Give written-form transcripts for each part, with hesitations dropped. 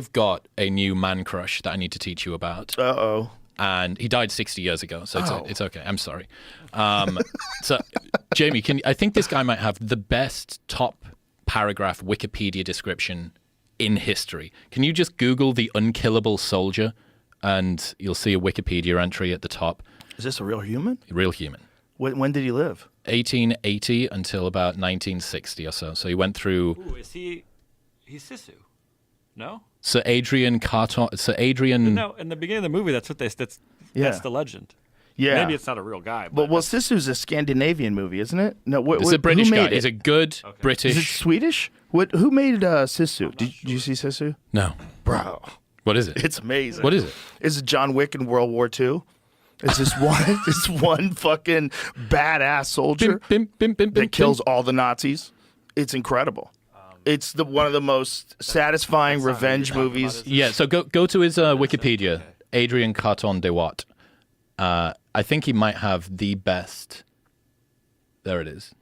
I've got a new man crush that I need to teach you about. Uh-oh. And he died 60 years ago, so it's okay. I'm sorry. So, Jamie, I think this guy might have the best top paragraph Wikipedia description in history. Can you just Google the unkillable soldier, and you'll see a Wikipedia entry at the top. Is this a real human? Real human. When did he live? 1880 until about 1960 or so. So he went through... Ooh, he's Sisu. No? Sir Adrian Carton. Sir Adrian. No, in the beginning of the movie, that's the legend. Yeah. Maybe it's not a real guy. But well, Sisu's a Scandinavian movie, isn't it? No, it's a British who guy. made it? It's a good British. Is it Swedish? Who made Sisu? Did you see Sisu? No, bro. What is it? It's amazing. What is it? It's John Wick in World War II. It's this one fucking badass soldier that kills all the Nazis. It's incredible. It's one of the most satisfying revenge movies. Yeah, so go to his Wikipedia, okay. Adrian Carton de Watt. I think he might have the best. There it is.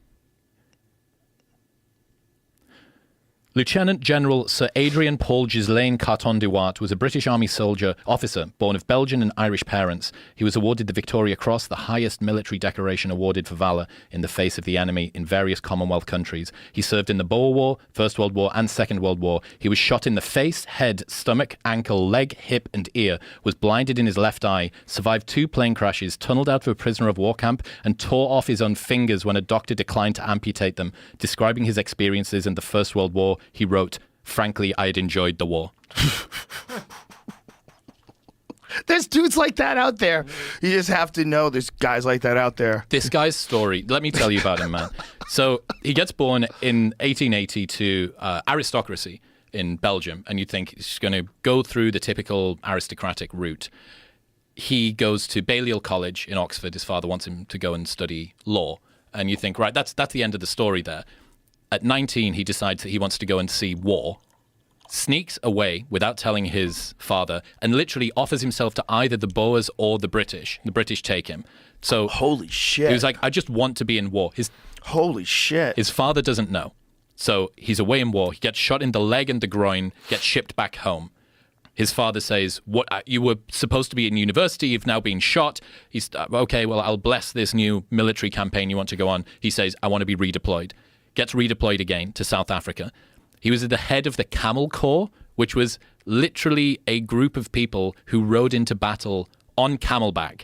Lieutenant General Sir Adrian Paul Ghislaine Carton de Watt was a British Army soldier officer born of Belgian and Irish parents. He was awarded the Victoria Cross, the highest military decoration awarded for valour in the face of the enemy in various Commonwealth countries. He served in the Boer War, First World War and Second World War. He was shot in the face, head, stomach, ankle, leg, hip and ear, was blinded in his left eye, survived 2 plane crashes, tunnelled out of a prisoner of war camp and tore off his own fingers when a doctor declined to amputate them. Describing his experiences in the First World War, he wrote, "Frankly, I had enjoyed the war." There's dudes like that out there. You just have to know there's guys like that out there. This guy's story, let me tell you about him, man. So he gets born in 1880 to aristocracy in Belgium, and you think he's going to go through the typical aristocratic route. He goes to Balliol College in Oxford. His father wants him to go and study law. And you think, right, that's the end of the story there. At 19, he decides that he wants to go and see war, sneaks away without telling his father, and literally offers himself to either the Boers or the British. The British take him. So holy shit. He was like, I just want to be in war. Holy shit. His father doesn't know. So he's away in war. He gets shot in the leg and the groin, gets shipped back home. His father says, "What? You were supposed to be in university. You've now been shot." He's, okay, well, I'll bless this new military campaign you want to go on. He says, "I want to be redeployed." Gets redeployed again to South Africa. He was at the head of the Camel Corps, which was literally a group of people who rode into battle on camelback.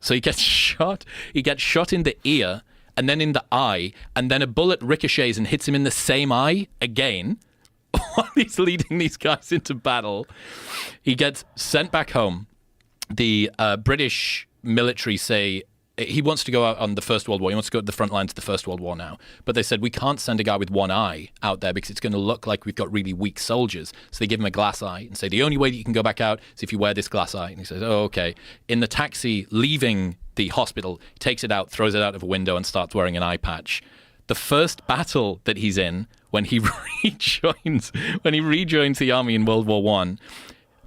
So he gets shot. He gets shot in the ear and then in the eye, and then a bullet ricochets and hits him in the same eye again while he's leading these guys into battle. He gets sent back home. The British military say he wants to go out on the First World War. He wants to go to the front lines of the First World War now. But they said, we can't send a guy with one eye out there because it's going to look like we've got really weak soldiers. So they give him a glass eye and say, the only way that you can go back out is if you wear this glass eye. And he says, oh, okay. In the taxi leaving the hospital, he takes it out, throws it out of a window and starts wearing an eye patch. The first battle that he's in, when he rejoins the army in World War I,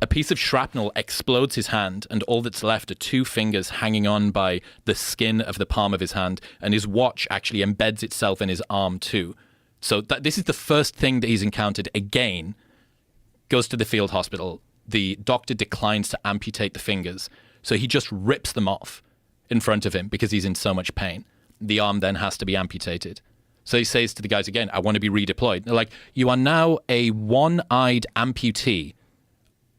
a piece of shrapnel explodes his hand, and all that's left are 2 fingers hanging on by the skin of the palm of his hand, and his watch actually embeds itself in his arm too. So this is the first thing that he's encountered again. Goes to the field hospital. The doctor declines to amputate the fingers, so he just rips them off in front of him because he's in so much pain. The arm then has to be amputated. So he says to the guys again, I want to be redeployed. They're like, you are now a one-eyed amputee.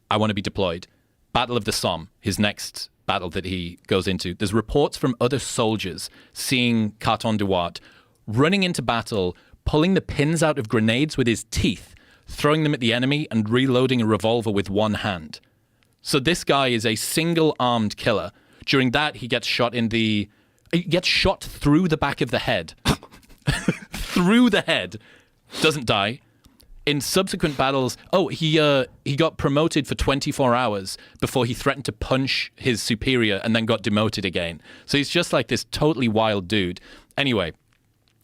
I want to be deployed. Battle of the Somme, his next battle that he goes into. There's reports from other soldiers seeing Carton de Watt running into battle, pulling the pins out of grenades with his teeth, throwing them at the enemy and reloading a revolver with one hand. So this guy is a single-armed killer. During that, he gets shot through the back of the head. Through the head. Doesn't die. In subsequent battles, he got promoted for 24 hours before he threatened to punch his superior and then got demoted again. So he's just like this totally wild dude. Anyway,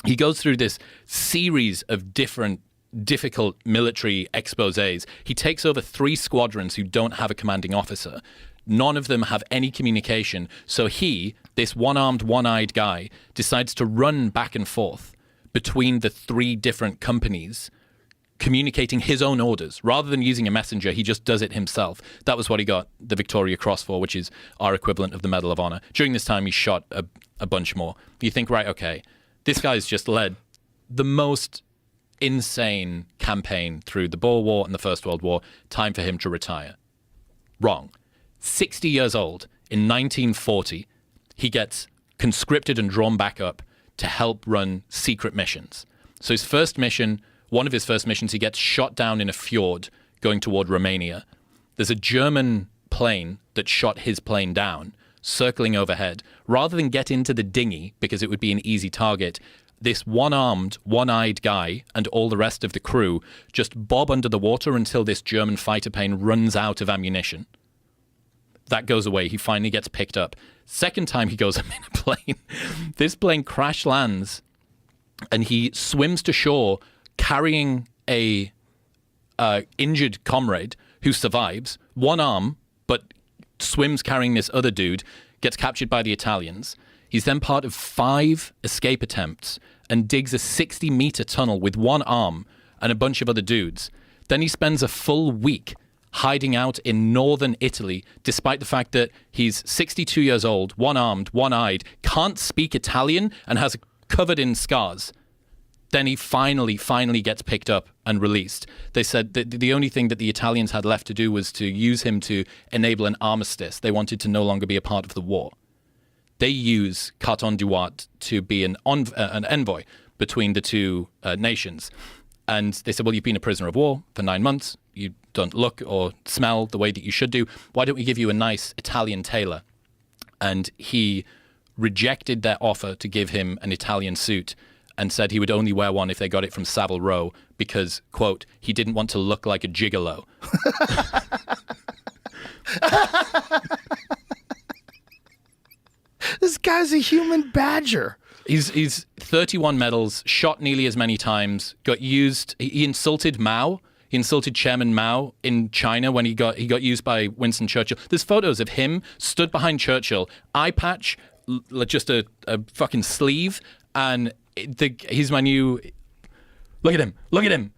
he goes through this series of different difficult military exposés. He takes over 3 squadrons who don't have a commanding officer. None of them have any communication. So he, this one-armed, one-eyed guy, decides to run back and forth between the 3 different companies, communicating his own orders. Rather than using a messenger, he just does it himself. That was what he got the Victoria Cross for, which is our equivalent of the Medal of Honor. During this time, he shot a bunch more. You think, right, okay, this guy's just led the most insane campaign through the Boer War and the First World War. Time for him to retire. Wrong. 60 years old, in 1940, he gets conscripted and drawn back up to help run secret missions. So his first mission, one of his first missions, he gets shot down in a fjord going toward Romania. There's a German plane that shot his plane down, circling overhead. Rather than get into the dinghy, because it would be an easy target, this one-armed, one-eyed guy and all the rest of the crew just bob under the water until this German fighter plane runs out of ammunition. That goes away. He finally gets picked up. Second time he goes up in a plane, this plane crash lands and he swims to shore carrying a injured comrade who survives, one arm, but swims carrying this other dude, gets captured by the Italians. He's then part of 5 escape attempts and digs a 60-meter tunnel with one arm and a bunch of other dudes. Then he spends a full week hiding out in northern Italy, despite the fact that he's 62 years old, one-armed, one-eyed, can't speak Italian, and has covered in scars. Then he finally gets picked up and released. They said that the only thing that the Italians had left to do was to use him to enable an armistice. They wanted to no longer be a part of the war. They use Carton du Wart to be an envoy between the two nations. And they said, well, you've been a prisoner of war for 9 months. You don't look or smell the way that you should do. Why don't we give you a nice Italian tailor? And he rejected their offer to give him an Italian suit and said he would only wear one if they got it from Savile Row because, quote, he didn't want to look like a gigolo. This guy's a human badger. He's 31 medals, shot nearly as many times, got used. He insulted Mao. He insulted Chairman Mao in China when he got used by Winston Churchill. There's photos of him stood behind Churchill, eye patch, just a fucking sleeve, and he's my new. Look at him! Look at him!